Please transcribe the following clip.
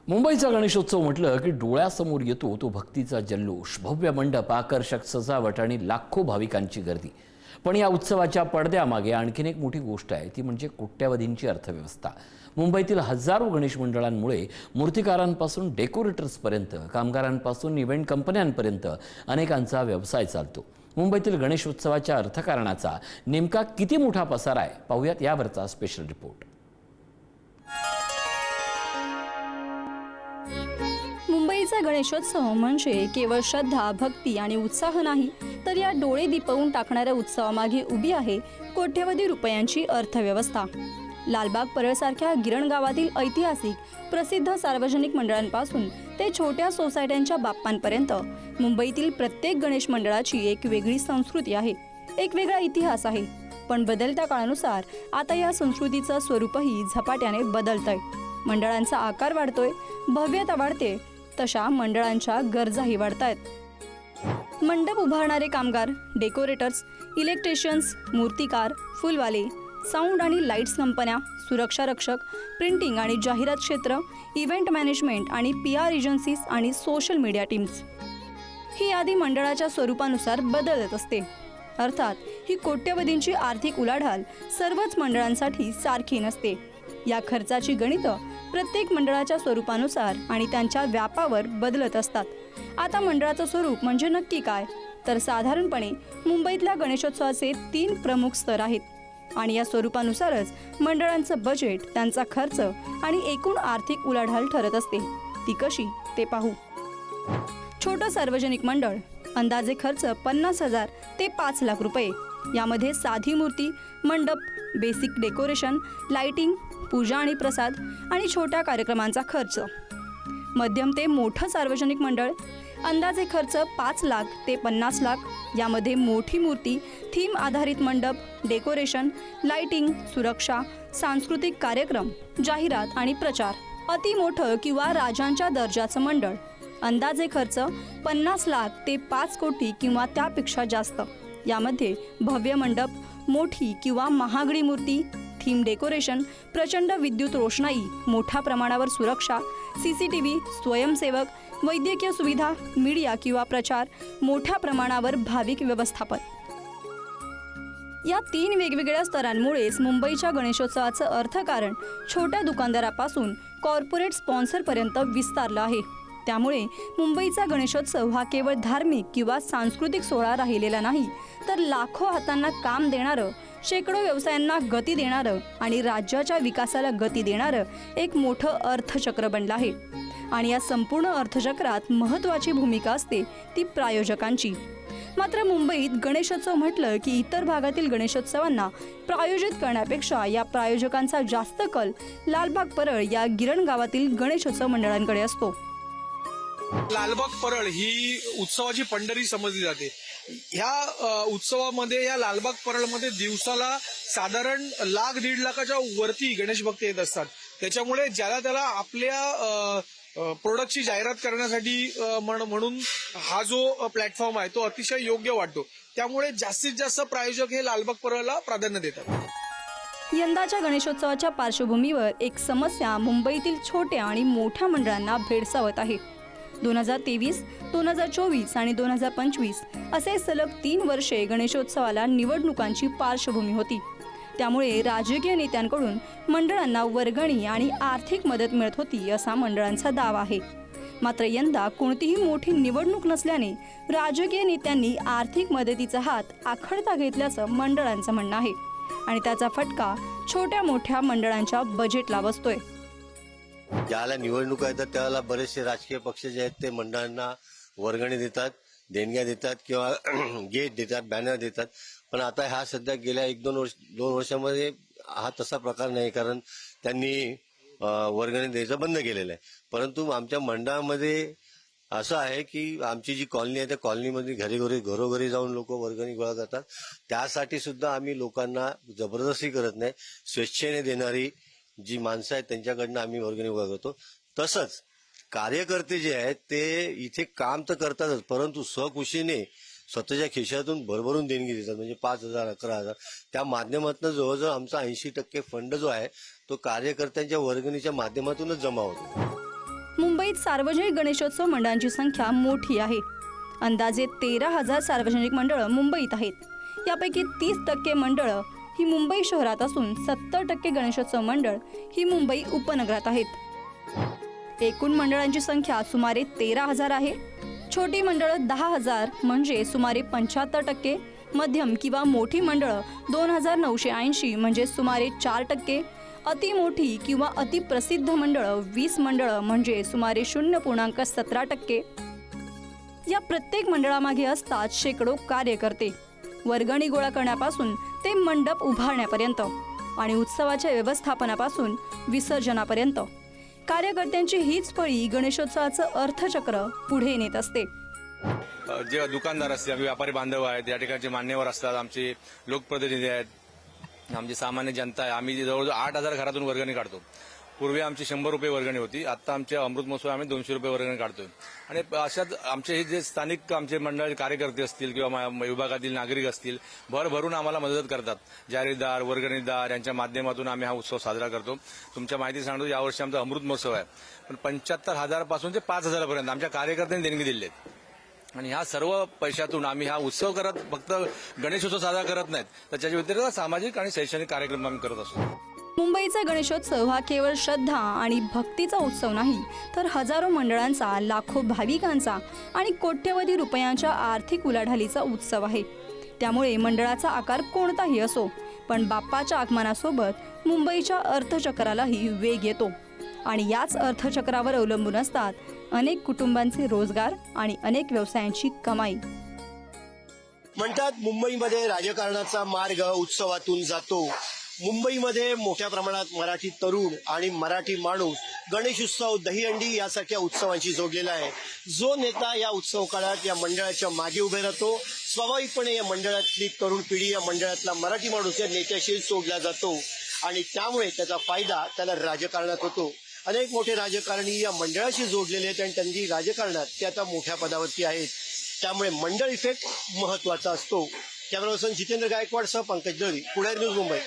मुंबईचा गणेशोत्सव म्हटलं की डोळ्यासमोर येतो तो भक्तीचा जल्लोष, भव्य मंडप, आकर्षक सजावट आणि लाखो भाविकांची गर्दी. पण या उत्सवाच्या पडद्यामागे आणखीन एक मोठी गोष्ट आहे, ती म्हणजे कोट्यावधींची अर्थव्यवस्था. मुंबईतील हजारो गणेश मंडळांमुळे मूर्तिकारांपासून डेकोरेटर्सपर्यंत, कामगारांपासून इव्हेंट कंपन्यांपर्यंत अनेकांचा व्यवसाय चालतो. मुंबईतील गणेशोत्सवाच्या अर्थकारणाचा नेमका किती मोठा पसारा आहे, पाहूयात यावरचा स्पेशल रिपोर्ट. मुंबईचा गणेशोत्सव म्हणजे केवळ श्रद्धा, भक्ती आणि उत्साह नाही, तर या डोळे दिपवून टाकणाऱ्या उत्सवामागे उभी आहे कोट्यवधी रुपयांची अर्थव्यवस्था. लालबाग परळसारख्या गिरण गावातील ऐतिहासिक प्रसिद्ध सार्वजनिक मंडळांपासून ते छोट्या सोसायट्यांच्या बाप्पांपर्यंत मुंबईतील प्रत्येक गणेश मंडळाची एक वेगळी संस्कृती आहे, एक वेगळा इतिहास आहे. पण बदलत्या काळानुसार आता या संस्कृतीचं स्वरूपही झपाट्याने बदलतंय. मंडळांचा आकार वाढतोय, भव्यता वाढते, तशा मंडळांच्या गरजाही वाढतायत. मंडप उभारणारे कामगार, डेकोरेटर्स, इलेक्ट्रिशियन्स, मूर्तिकार, फुलवाले, साऊंड आणि लाईट्स कंपन्या, सुरक्षा रक्षक, प्रिंटिंग आणि जाहिरात क्षेत्र, इव्हेंट मॅनेजमेंट आणि PR एजन्सीज आणि सोशल मीडिया टीम्स, ही यादी मंडळाच्या स्वरूपानुसार बदलत असते. अर्थात ही कोट्यवधींची आर्थिक उलाढाल सर्वच मंडळांसाठी सारखी नसते. या खर्चाची गणितं प्रत्येक मंडळाच्या स्वरूपानुसार आणि त्यांच्या व्यापावर बदलत असतात. आता मंडळाचं स्वरूप म्हणजे नक्की काय, तर साधारणपणे मुंबईतल्या गणेशोत्सवाचे 3 प्रमुख स्तर आहेत आणि या स्वरूपानुसारच मंडळांचं बजेट, त्यांचा खर्च आणि एकूण आर्थिक उलाढाल ठरत असते. ती कशी ते पाहू. छोटं सार्वजनिक मंडळ, अंदाजे खर्च 50,000 ते 5 लाख रुपये. यामध्ये साधी मूर्ती, मंडप, बेसिक डेकोरेशन, लाइटिंग, पूजा आणि प्रसाद आणि छोट्या कार्यक्रमांचा खर्च. मध्यम ते मोठं सार्वजनिक मंडळ, अंदाजे खर्च 5 लाख ते 50 लाख. यामध्ये मोठी मूर्ती, थीम आधारित मंडप, डेकोरेशन, लाइटिंग, सुरक्षा, सांस्कृतिक कार्यक्रम, जाहिरात आणि प्रचार. अति मोठं किंवा राजांच्या दर्जाचं मंडळ, अंदाजे खर्च 50 लाख ते 5 कोटी किंवा त्यापेक्षा जास्त. यामध्ये भव्य मंडप, मोठी किंवा महागडी मूर्ती, थीम डेकोरेशन, प्रचंड विद्युत रोषणाई, मोठ्या प्रमाणावर सुरक्षा, CCTV, स्वयंसेवक, वैद्यकीय सुविधा, मीडिया किंवा प्रचार, मोठ्या प्रमाणावर भाविक व्यवस्थापन. या 3 वेगवेगळ्या स्तरांमुळेच मुंबईच्या गणेशोत्सवाचं अर्थकारण छोट्या दुकानदारापासून कॉर्पोरेट स्पॉन्सरपर्यंत विस्तारलं आहे. त्यामुळे मुंबईचा गणेशोत्सव हा केवळ धार्मिक किंवा सांस्कृतिक सोहळा राहिलेला नाही, तर लाखो हातांना काम देणारं, शेकडो व्यवसायांना गती देणारं आणि राज्याच्या विकासाला गती देणारं एक मोठं अर्थचक्र बनलं आहे. आणि या संपूर्ण अर्थचक्रात महत्त्वाची भूमिका असते ती प्रायोजकांची. मात्र मुंबईत गणेशोत्सव म्हटलं की इतर भागातील गणेशोत्सवांना प्रायोजित करण्यापेक्षा या प्रायोजकांचा जास्त कल लालबाग परळ या गिरण गावातील गणेशोत्सव मंडळांकडे असतो. लालबाग परळ ही उत्सवाची पंढरी समजली जाते. ह्या उत्सवामध्ये, या लालबाग परळमध्ये दिवसाला साधारण 1,00,000-1.5 लाखाच्या वरती गणेश भक्त येत असतात. त्याच्यामुळे ज्याला त्याला आपल्या प्रोडक्टची जाहिरात करण्यासाठी म्हणून हा जो प्लॅटफॉर्म आहे तो अतिशय योग्य वाटतो. त्यामुळे जास्तीत जास्त प्रायोजक हे लालबाग परळला प्राधान्य देतात. यंदाच्या गणेशोत्सवाच्या पार्श्वभूमीवर एक समस्या मुंबईतील छोट्या आणि मोठ्या मंडळांना भेडसावत आहे. 2023, 2024 आणि 2025 असे सलग 3 वर्षे गणेशोत्सवाला निवडणुकांची पार्श्वभूमी होती. त्यामुळे राजकीय नेत्यांकडून मंडळांना वर्गणी आणि आर्थिक मदत मिळत होती असा मंडळांचा दावा आहे. मात्र यंदा कोणतीही मोठी निवडणूक नसल्याने राजकीय नेत्यांनी आर्थिक मदतीचा हात आखडता घेतल्याचं मंडळांचं म्हणणं आहे आणि त्याचा फटका छोट्या मोठ्या मंडळांच्या बजेटला बसतोय. ज्याला निवडणुका येतात त्यावेळेला बरेचसे राजकीय पक्ष जे आहेत ते मंडळांना वर्गणी देतात, देणग्या देतात किंवा गेट देतात, बॅनर देतात. पण आता ह्या सध्या गेल्या 1-2 वर्षामध्ये हा तसा प्रकार नाही, कारण त्यांनी वर्गणी द्यायचं बंद केलेलं आहे. परंतु आमच्या मंडळामध्ये असं आहे की आमची जी कॉलनी आहे त्या कॉलनीमध्ये घरोघरी जाऊन लोक वर्गणी गोळा करतात. त्यासाठी सुद्धा आम्ही लोकांना जबरदस्ती करत नाही, स्वेच्छेने देणारी जी माणसं आहेत त्यांच्याकडनं आम्ही वर्गणी गोळा करतो. तसंच कार्यकर्ते जे आहेत ते इथे काम तर करतातच, परंतु स्वखुशीने स्वतःच्या खिशातून भरभरून देणगी देतात. म्हणजे 5,000, 11,000 त्या माध्यमातून जवळजवळ आमचा 80% फंड जो आहे तो कार्यकर्त्यांच्या वर्गणीच्या माध्यमातूनच जमा होतो. मुंबईत सार्वजनिक गणेशोत्सव मंडळांची संख्या मोठी आहे. अंदाजे 13,000 सार्वजनिक मंडळं मुंबईत आहेत. यापैकी 30% मंडळं ही मुंबई शहरात असून 70% गणेशोत्सव मंडळ ही मुंबई उपनगरात आहेत. एकूण मंडळांची संख्या सुमारे 13,000 आहे. छोटी मंडळं 10,000 म्हणजे सुमारे 75%, मध्यम किंवा मोठी मंडळं 2,980 म्हणजे सुमारे 4%, अति मोठी किंवा अति प्रसिद्ध मंडळं 20 मंडळं म्हणजे सुमारे 0.17%. या प्रत्येक मंडळामागे असतात शेकडो कार्यकर्ते. वर्गणी गोळा करण्यापासून ते मंडप उभारण्यापर्यंत आणि उत्सवाच्या व्यवस्थापनापासून विसर्जनापर्यंत कार्यकर्त्यांची हीच फळी गणेशोत्सवाचं अर्थचक्र पुढे नेत असते. जे दुकानदार असतील, आम्ही व्यापारी बांधव आहेत, या ठिकाणचे मान्यवर असतात, आमचे लोकप्रतिनिधी आहेत, आमची सामान्य जनता आहे. आम्ही जवळजवळ 8,000 घरातून वर्गणी काढतो. पूर्वी आमची 100 रुपये वर्गणी होती. आता आमच्या अमृत महोत्सव आम्ही 200 रुपये वर्गणी काढतोय. आणि अशाच आमचे हे जे स्थानिक आमचे मंडळ कार्यकर्ते असतील किंवा विभागातील नागरिक असतील, भरभरून आम्हाला मदत करतात. जाहीरदार, वर्गणीदार यांच्या माध्यमातून आम्ही हा उत्सव साजरा करतो. तुमच्या माहिती सांगतो, यावर्षी आमचा अमृत महोत्सव आहे, पण 75,000 पासून ते 5,000 पर्यंत आमच्या कार्यकर्त्यांनी देणगी दिली आहेत. आणि ह्या सर्व पैशातून आम्ही हा उत्सव करत फक्त गणेशोत्सव साजरा करत नाहीत, तर त्याच्या व्यतिरिक्त सामाजिक आणि शैक्षणिक कार्यक्रम आम्ही करत असतो. मुंबईचा गणेशोत्सव हा केवळ श्रद्धा आणि भक्तीचा उत्सव नाही, तर हजारो मंडळांचा, लाखो भाविकांचा आणि कोट्यवधी रुपयांच्या आर्थिक उलाढालीचा उत्सव आहे. त्यामुळे मंडळाचा आकार कोणताही असो, पण बाप्पाच्या आगमनासोबत मुंबईच्या अर्थचक्रालाही वेग येतो. आणि याच अर्थचक्रावर अवलंबून असतात अनेक कुटुंबांचे रोजगार आणि अनेक व्यवसायांची कमाई. म्हणतात मुंबईमध्ये राजकारणाचा मार्ग उत्सवातून जातो. मुंबईमध्ये मोठ्या प्रमाणात मराठी तरुण आणि मराठी माणूस गणेशोत्सव, दहीहंडी यासारख्या उत्सवांशी जोडलेला आहे. जो नेता या उत्सव काळात या मंडळाच्या मागे उभे राहतो, स्वाभाविकपणे या मंडळातली तरुण पिढी, या मंडळातला मराठी माणूस या नेत्याशी जोडला जातो आणि त्यामुळे त्याचा फायदा त्याला राजकारणात होतो. अनेक मोठे राजकारणी या मंडळाशी जोडलेले आहेत आणि त्यांनी राजकारणात ते आता मोठ्या पदावरती आहेत. त्यामुळे मंडळ इफेक्ट महत्वाचा असतो. कॅमेरा पर्सन जितेंद्र गायकवाडसह पंकज दळवी, पुणे न्यूज, मुंबई.